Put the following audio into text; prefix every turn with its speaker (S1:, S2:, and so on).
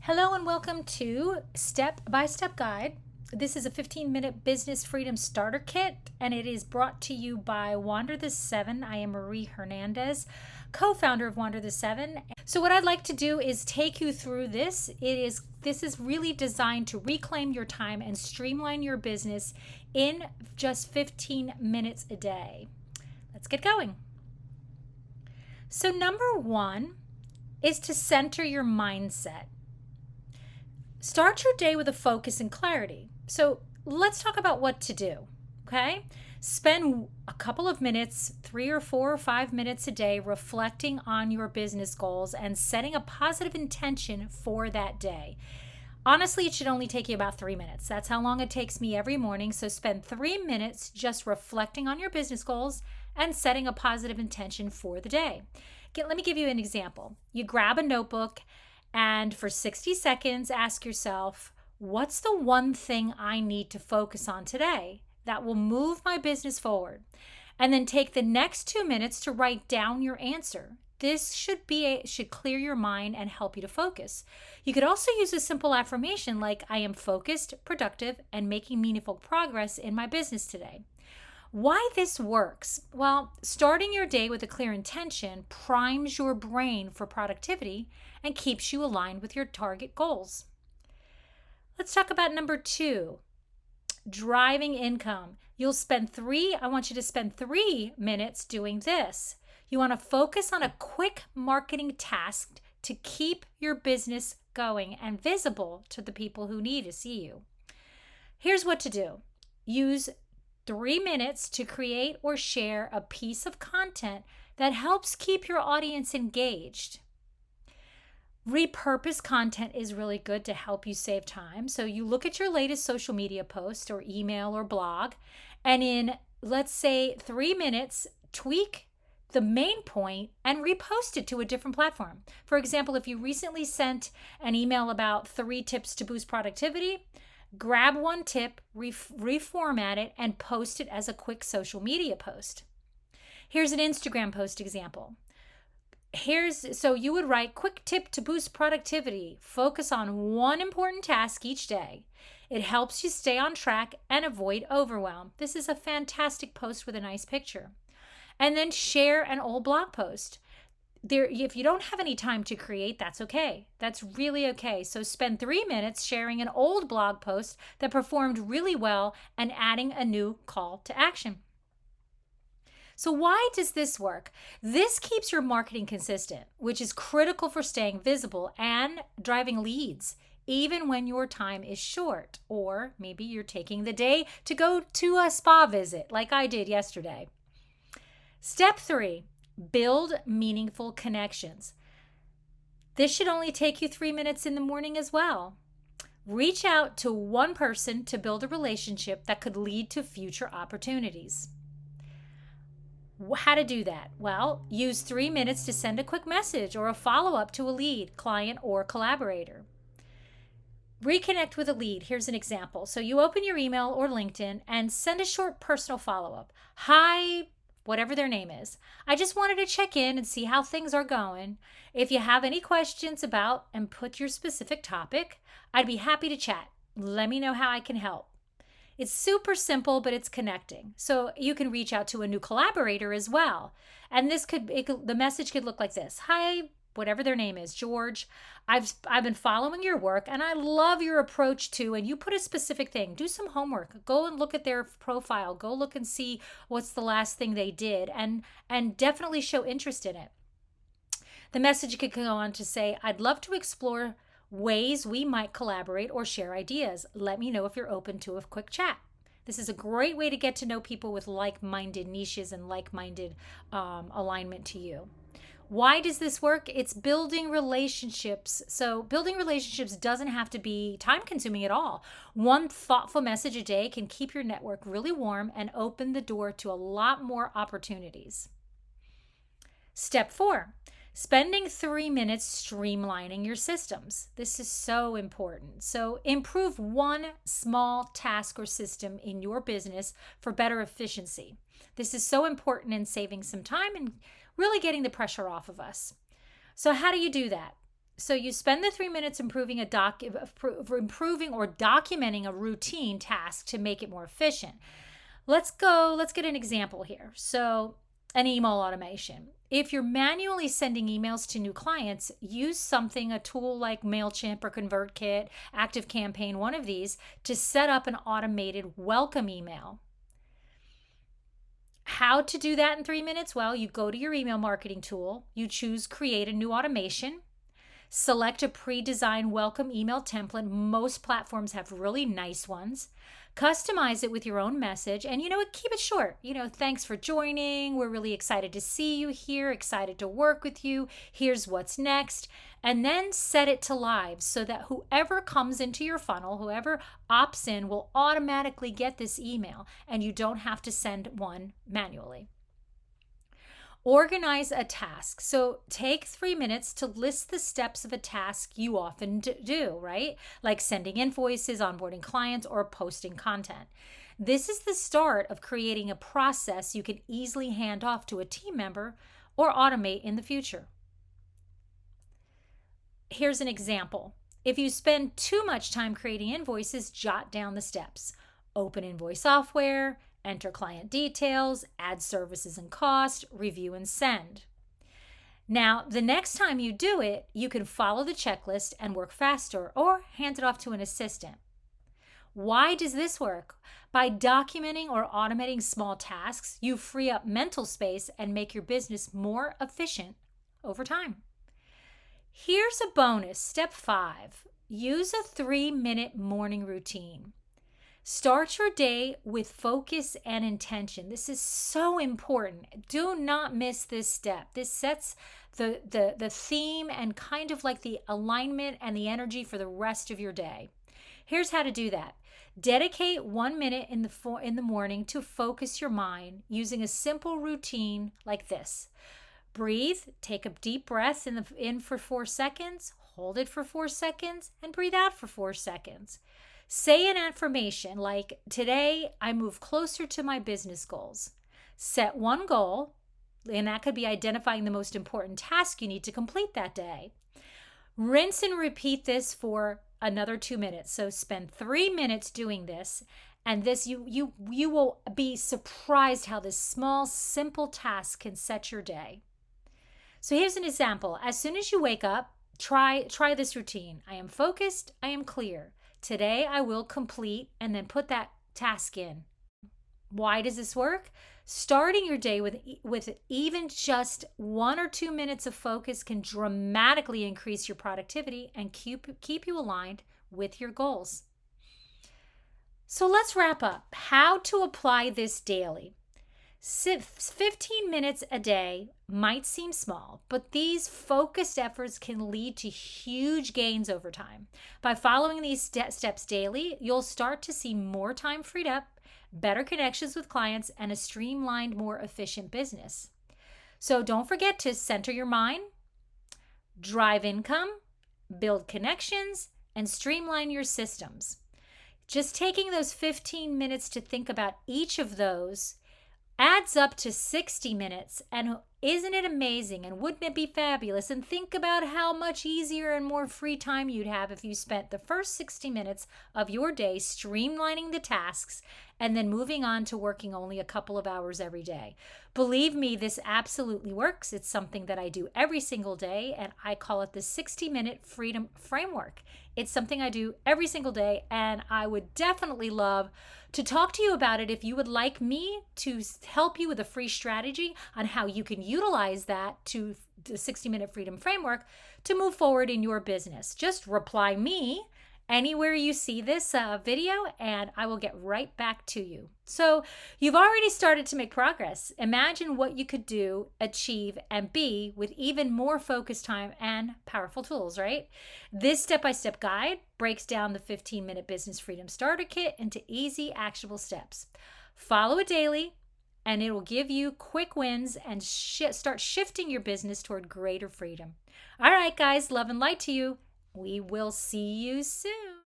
S1: Hello and welcome to Step by Step Guide. This is a 15-minute business freedom starter kit, and it is brought to you by Wander the Seven. I am Marie Hernandez, co-founder of Wander the Seven. So what I'd like to do is take you through this. This is really designed to reclaim your time and streamline your business in just 15 minutes a day. Let's get going. So number one is to center your mindset. Start your day with a focus and clarity. So let's talk about what to do, okay? Spend a couple of minutes, 3 or 4 or 5 minutes a day, reflecting on your business goals and setting a positive intention for that day. Honestly, it should only take you about 3 minutes. That's how long it takes me every morning. So spend 3 minutes just reflecting on your business goals and setting a positive intention for the day. Let me give you an example. You grab a notebook and for 60 seconds, ask yourself, what's the one thing I need to focus on today that will move my business forward? And then take the next 2 minutes to write down your answer. This should clear your mind and help you to focus. You could also use a simple affirmation like, I am focused, productive, and making meaningful progress in my business today. Why this works? Well, starting your day with a clear intention primes your brain for productivity and keeps you aligned with your target goals. Let's talk about number 2, driving income. I want you to spend 3 minutes doing this. You want to focus on a quick marketing task to keep your business going and visible to the people who need to see you. Here's what to do. Use 3 minutes to create or share a piece of content that helps keep your audience engaged. Repurpose content is really good to help you save time. So you look at your latest social media post or email or blog, and in, let's say, 3 minutes, tweak the main point and repost it to a different platform. For example, if you recently sent an email about 3 tips to boost productivity, grab one tip, reformat it, and post it as a quick social media post. Here's an Instagram post example. So you would write, quick tip to boost productivity. Focus on one important task each day. It helps you stay on track and avoid overwhelm. This is a fantastic post with a nice picture. And then share an old blog post. If you don't have any time to create, that's okay. That's really okay. So spend 3 minutes sharing an old blog post that performed really well and adding a new call to action. So why does this work? This keeps your marketing consistent, which is critical for staying visible and driving leads, even when your time is short, or maybe you're taking the day to go to a spa visit like I did yesterday. Step 3. Build meaningful connections. This should only take you 3 minutes in the morning as well. Reach out to one person to build a relationship that could lead to future opportunities. How to do that? Well, use 3 minutes to send a quick message or a follow-up to a lead, client, or collaborator. Reconnect with a lead. Here's an example. So you open your email or LinkedIn and send a short personal follow-up. Hi, whatever their name is. I just wanted to check in and see how things are going. If you have any questions about and put your specific topic, I'd be happy to chat. Let me know how I can help. It's super simple, but it's connecting. So you can reach out to a new collaborator as well. And the message could look like this. Hi, whatever their name is, George. I've been following your work and I love your approach to, and you put a specific thing. Do some homework. Go and look at their profile. Go look and see what's the last thing they did and definitely show interest in it. The message could go on to say, I'd love to explore ways we might collaborate or share ideas. Let me know if you're open to a quick chat. This is a great way to get to know people with like-minded niches and like-minded alignment to you. Why does this work? It's building relationships. So building relationships doesn't have to be time-consuming at all. One thoughtful message a day can keep your network really warm and open the door to a lot more opportunities. Step 4. Spending 3 minutes streamlining your systems. This is so important. So improve one small task or system in your business for better efficiency. This is so important in saving some time and really getting the pressure off of us. So how do you do that? So you spend the 3 minutes improving improving or documenting a routine task to make it more efficient. Let's get an example here. So, an email automation. If you're manually sending emails to new clients, use a tool like MailChimp or ConvertKit, ActiveCampaign, one of these, to set up an automated welcome email. How to do that in 3 minutes? Well, you go to your email marketing tool, you choose Create a New Automation, select a pre-designed welcome email template. Most platforms have really nice ones. Customize it with your own message and, keep it short. Thanks for joining. We're really excited to see you here, excited to work with you. Here's what's next. And then set it to live so that whoever comes into your funnel, whoever opts in, will automatically get this email and you don't have to send one manually. Organize a task. So take 3 minutes to list the steps of a task you often do, right? Like sending invoices, onboarding clients, or posting content. This is the start of creating a process you can easily hand off to a team member or automate in the future. Here's an example. If you spend too much time creating invoices, jot down the steps. Open invoice software, enter client details, add services and cost, review and send. Now, the next time you do it, you can follow the checklist and work faster or hand it off to an assistant. Why does this work? By documenting or automating small tasks, you free up mental space and make your business more efficient over time. Here's a bonus, step 5. Use a 3-minute morning routine. Start your day with focus and intention. This is so important. Do not miss this step. This sets the theme and kind of like the alignment and the energy for the rest of your day. Here's how to do that. Dedicate 1 minute in the morning to focus your mind using a simple routine like this. Breathe, take a deep breath in for 4 seconds, hold it for 4 seconds, and breathe out for 4 seconds. Say an affirmation like, today I move closer to my business goals. Set one goal, and that could be identifying the most important task you need to complete that day. Rinse and repeat this for another 2 minutes. So spend 3 minutes doing this, and this you will be surprised how this small, simple task can set your day. So here's an example. As soon as you wake up, try this routine. I am focused, I am clear. Today I will complete, and then put that task in. Why does this work? Starting your day with even just 1 or 2 minutes of focus can dramatically increase your productivity and keep you aligned with your goals. So let's wrap up. How to apply this daily. 15 minutes a day might seem small, but these focused efforts can lead to huge gains over time. By following these steps daily, you'll start to see more time freed up, better connections with clients, and a streamlined, more efficient business. So don't forget to center your mind, drive income, build connections, and streamline your systems. Just taking those 15 minutes to think about each of those adds up to 60 minutes. And isn't it amazing? And wouldn't it be fabulous? And think about how much easier and more free time you'd have if you spent the first 60 minutes of your day streamlining the tasks and then moving on to working only a couple of hours every day. Believe me, this absolutely works. It's something that I do every single day, and I call it the 60-minute freedom framework. It's something I do every single day, and I would definitely love to talk to you about it if you would like me to help you with a free strategy on how you can utilize that to the 60-minute freedom framework to move forward in your business. Just reply me anywhere you see this video, and I will get right back to you. So you've already started to make progress. Imagine what you could do, achieve, and be with even more focused time and powerful tools, right? This step-by-step guide breaks down the 15-minute business freedom starter kit into easy, actionable steps. Follow it daily, and it will give you quick wins and start shifting your business toward greater freedom. All right, guys, love and light to you. We will see you soon.